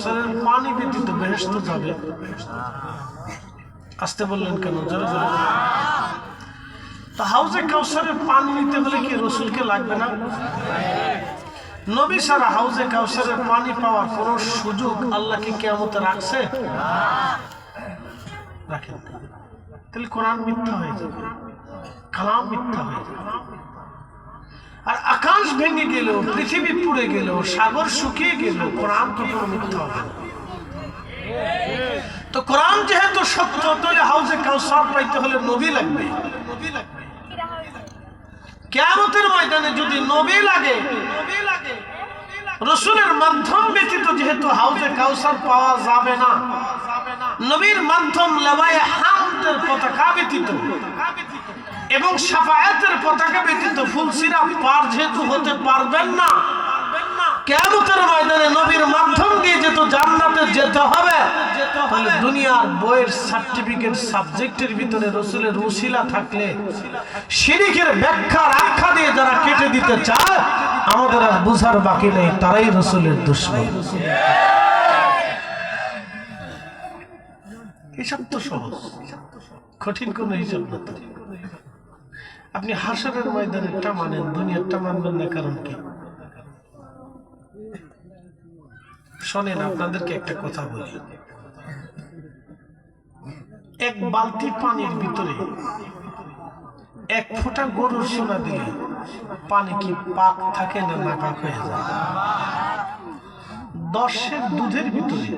কাউসারের পানি ব্যতীত বেহেশত যাবে? আসতে বললেন কেন? জোরে জোরে। তো হাউজে কাউসারের পানি নিতে হলে কি রসুলকে লাগবে না? নবী ছাড়া হাউজে কাউসারের পানি পাওয়ার কোন সুযোগ আল্লাহ কি কিয়ামতে রাখছে? রাখেন। তাহলে কোরআন মিথ্যা হয়ে যাবে, কালাম মিথ্যা হয়ে যাবে। আর আকাশ ভেঙে গেল, পৃথিবী পুড়ে গেল, সাগর শুকিয়ে গেল, কোরআন কি পুরো মিথ্যা হবে? তো কোরআন যেহেতু সত্য, তাহলে হাউজে কাউসার পাইতে হলে নবী লাগবে। কিয়ামতের ময়দানে যদি নবী লাগে, রসুলের মাধ্যম ব্যতীত যেহেতু হাউজে কাউসার পাওয়া যাবে না, নবীর মাধ্যম লাওয়ায়ে হামদের পতাকা ব্যতীত এবং শাফায়াতের পতাকা ব্যতীত ফুলসিরা পার যেহেতু হতে পারবেন না, কিয়ামতের ময়দানে নবীর মাধ্যম দিয়ে যেহেতু জান্নাতে যেতে হবে, তাহলে দুনিয়ার বইয়ের সার্টিফিকেট সাবজেক্টের ভিতরে রসুলের উসিলা থাকলে শিরকের ব্যাখ্যার আখ্যা দিয়ে যারা কেটে দিতে চায়, আমাদের আর বুঝার বাকি নেই, তারাই রসুলের দুশমন। হিসাব তো সহজ, কঠিন কোন হিসাব না। আপনি হাসরের ময়দানেরটা মানেন, দুনিয়ারটা মানবেন না, কারণ কি? শোনেন, আপনাদেরকে একটা কথা বলি। এক বালতি পানির ভিতরে এক ফোঁটা গরুর সোনা দিলে পানি কি পাক থাকে না নাপাক হয়ে যায়? 10 সের দুধের ভিতরে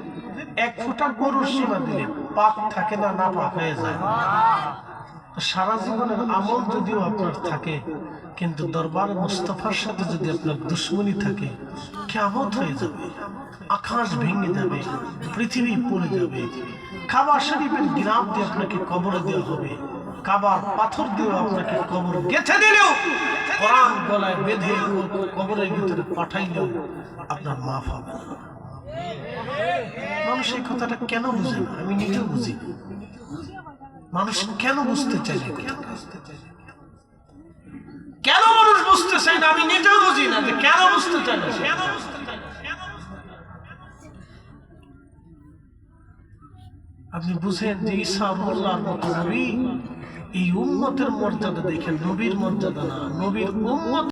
এক ফোঁটা গরুর সোনা দিলে পাক থাকে না নাপাক হয়ে যায়? সারা জীবনের আমল যদিও আপনার থাকে, কিন্তু দরবার মুস্তাফার সাথে যদি আপনার দুশ্মনী থাকে, কিয়ামত হয়ে যাবে, আকাশ ভেঙে যাবে, পৃথিবী পড়ে যাবে, কাবা শরীফের গিরাম দিয়ে আপনাকে কবরে দেওয়া হবে, কাবার পাথর দিয়ে আপনাকে কবর গেঁথে দিলেও, কোরআন গলায় বেঁধে কবরের ভিতরে পাঠাইলেও আপনার মাফ হবে না। মানুষ এই কথাটা কেন বুঝে না? আমি নিজেও বুঝি। মানুষ কেন বুঝতে চাই না? কেন মানুষ বুঝতে চাই না? আমি নিজেও বুঝি না যে কেন বুঝতে চাই না। আপনি বুঝেন যে ঈসা আল্লাহর মতো নবী, এই উম্মতের মর্যাদা দেখেন, নবীর মর্যাদা না, নবীর উম্মত।